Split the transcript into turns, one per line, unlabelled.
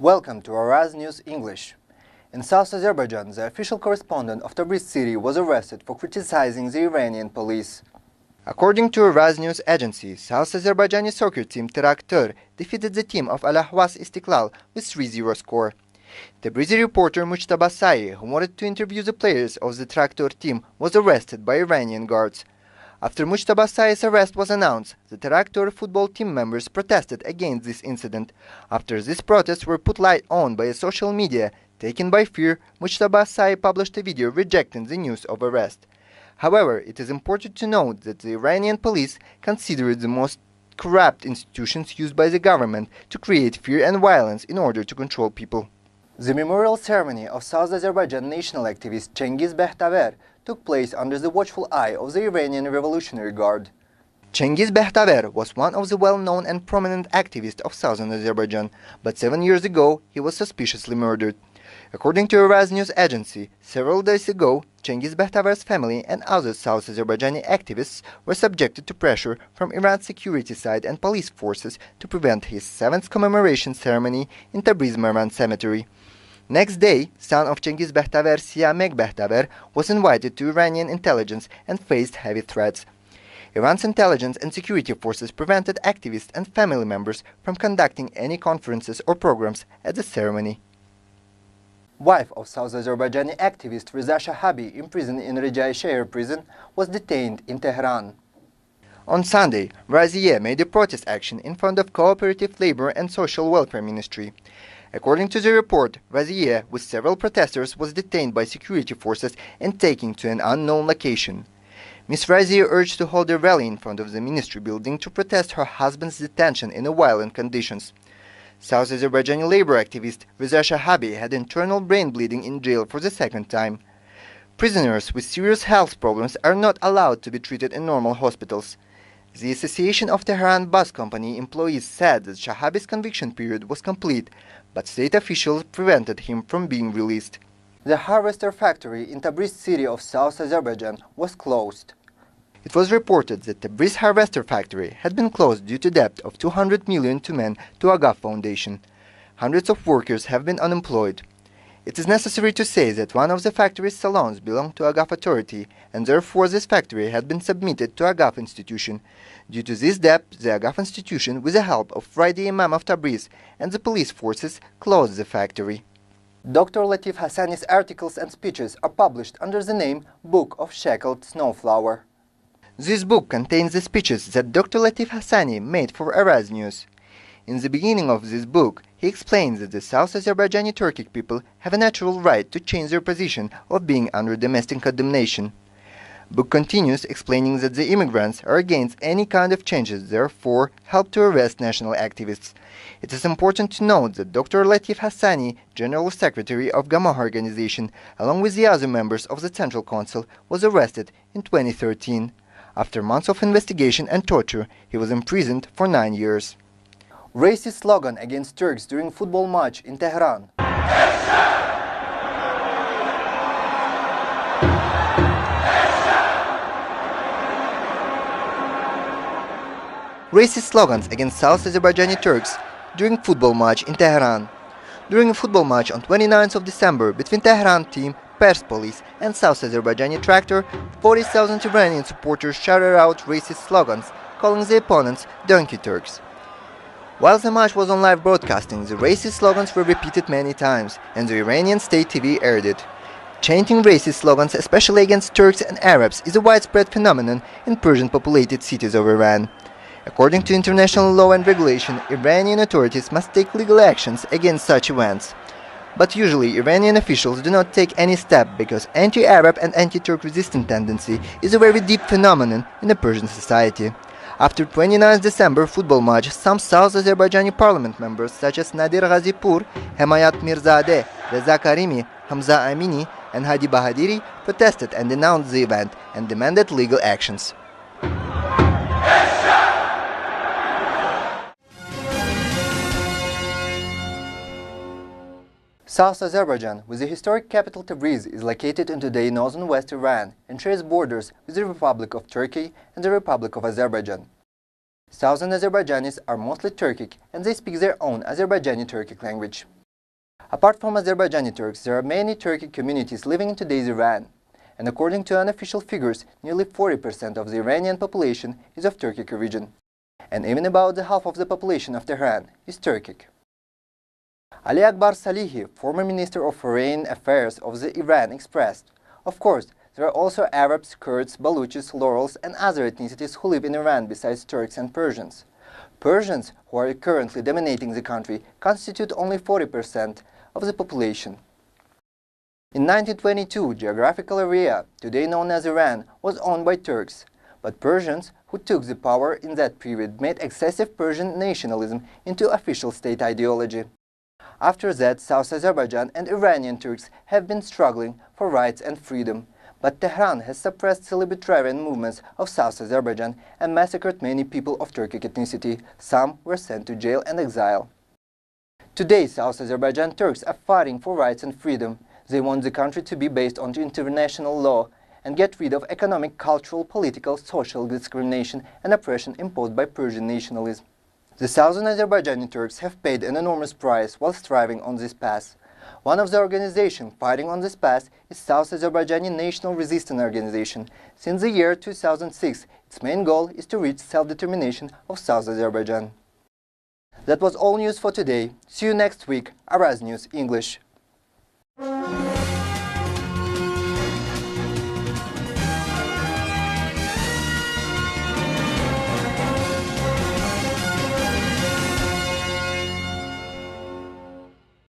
Welcome to ArazNews English. In South Azerbaijan, the official correspondent of Tabriz city was arrested for criticizing the Iranian police. According to ArazNews agency, South Azerbaijani soccer team Traktor defeated the team of Al-Ahwas Istiklal with 3-0 score. Tabrizi reporter Mujtaba Sayi, who wanted to interview the players of the Traktor team, was arrested by Iranian guards. After Mujtaba Sayi's arrest was announced, the Traktor football team members protested against this incident. After these protests were put light on by social media, taken by fear, Mujtaba Sayi published a video rejecting the news of arrest. However, it is important to note that the Iranian police consider it the most corrupt institutions used by the government to create fear and violence in order to control people. The memorial ceremony of South Azerbaijan national activist Cengiz Behtaver took place under the watchful eye of the Iranian Revolutionary Guard. Cengiz Behtaver was one of the well-known and prominent activists of southern Azerbaijan, but 7 years ago he was suspiciously murdered. According to ArazNews agency, several days ago, Cengiz Behtaver's family and other South Azerbaijani activists were subjected to pressure from Iran's security side and police forces to prevent his 7th commemoration ceremony in Tabriz Mervan Cemetery. Next day, son of Cengiz Behtaver, Siamek Behtaver, was invited to Iranian intelligence and faced heavy threats. Iran's intelligence and security forces prevented activists and family members from conducting any conferences or programs at the ceremony. Wife of South Azerbaijani activist Reza Shahabi, imprisoned in Rejai prison, was detained in Tehran. On Sunday, Razia made a protest action in front of Cooperative Labor and Social Welfare Ministry. According to the report, Razia, with several protesters, was detained by security forces and taken to an unknown location. Ms. Razia urged to hold a rally in front of the ministry building to protest her husband's detention in violent conditions. South Azerbaijani labor activist Reza Shahabi had internal brain bleeding in jail for the 2nd time. Prisoners with serious health problems are not allowed to be treated in normal hospitals. The Association of Tehran Bus Company employees said that Shahabi's conviction period was complete, but state officials prevented him from being released. The harvester factory in Tabriz city of South Azerbaijan was closed. It was reported that Tabriz harvester factory had been closed due to debt of 200 million to Agaf Foundation. Hundreds of workers have been unemployed. It is necessary to say that one of the factory's salons belonged to Agaf authority, and therefore this factory had been submitted to Agaf institution. Due to this debt, the Agaf institution, with the help of Friday Imam of Tabriz and the police forces, closed the factory. Dr. Latif Hassani's articles and speeches are published under the name Book of Shackled Snowflower. This book contains the speeches that Dr. Latif Hassani made for ArazNews. In the beginning of this book, he explains that the South Azerbaijani Turkic people have a natural right to change their position of being under domestic condemnation. Book continues explaining that the immigrants are against any kind of changes, therefore help to arrest national activists. It is important to note that Dr. Latif Hassani, General Secretary of Gamah organization, along with the other members of the Central Council, was arrested in 2013. After months of investigation and torture, he was imprisoned for 9 years. Racist slogan against Turks during football match in Tehran. Racist slogans against South Azerbaijani Turks during football match in Tehran. During a football match on 29th of December between Tehran team, Pers Police and South Azerbaijani Tractor, 40,000 Iranian supporters shouted out racist slogans, calling the opponents donkey Turks. While the match was on live broadcasting, the racist slogans were repeated many times, and the Iranian state TV aired it. Chanting racist slogans, especially against Turks and Arabs, is a widespread phenomenon in Persian-populated cities of Iran. According to international law and regulation, Iranian authorities must take legal actions against such events. But usually Iranian officials do not take any step because anti-Arab and anti-Turk resistant tendency is a very deep phenomenon in the Persian society. After 29 December football match, some South Azerbaijani parliament members such as Nadir Ghazipur, Hemayat Mirzadeh, Reza Karimi, Hamza Amini and Hadi Bahadiri protested and denounced the event and demanded legal actions. South Azerbaijan, with the historic capital Tabriz, is located in today northern West Iran and shares borders with the Republic of Turkey and the Republic of Azerbaijan. Southern Azerbaijanis are mostly Turkic and they speak their own Azerbaijani Turkic language. Apart from Azerbaijani Turks, there are many Turkic communities living in today's Iran. And according to unofficial figures, nearly 40% of the Iranian population is of Turkic origin. And even about the half of the population of Tehran is Turkic. Ali Akbar Salehi, former Minister of Foreign Affairs of the Iran, expressed, "Of course, there are also Arabs, Kurds, Baluchis, Lorals and other ethnicities who live in Iran besides Turks and Persians. Persians, who are currently dominating the country, constitute only 40% of the population." In 1922, geographical area, today known as Iran, was owned by Turks, but Persians, who took the power in that period, made excessive Persian nationalism into official state ideology. After that, South Azerbaijan and Iranian Turks have been struggling for rights and freedom, but Tehran has suppressed the libertarian movements of South Azerbaijan and massacred many people of Turkic ethnicity. Some were sent to jail and exile. Today, South Azerbaijan Turks are fighting for rights and freedom. They want the country to be based on international law and get rid of economic, cultural, political, social discrimination and oppression imposed by Persian nationalism. The Southern Azerbaijani Turks have paid an enormous price while striving on this path. One of the organizations fighting on this path is South Azerbaijani National Resistance Organization. Since the year 2006, its main goal is to reach self-determination of South Azerbaijan. That was all news for today. See you next week. ArazNews English.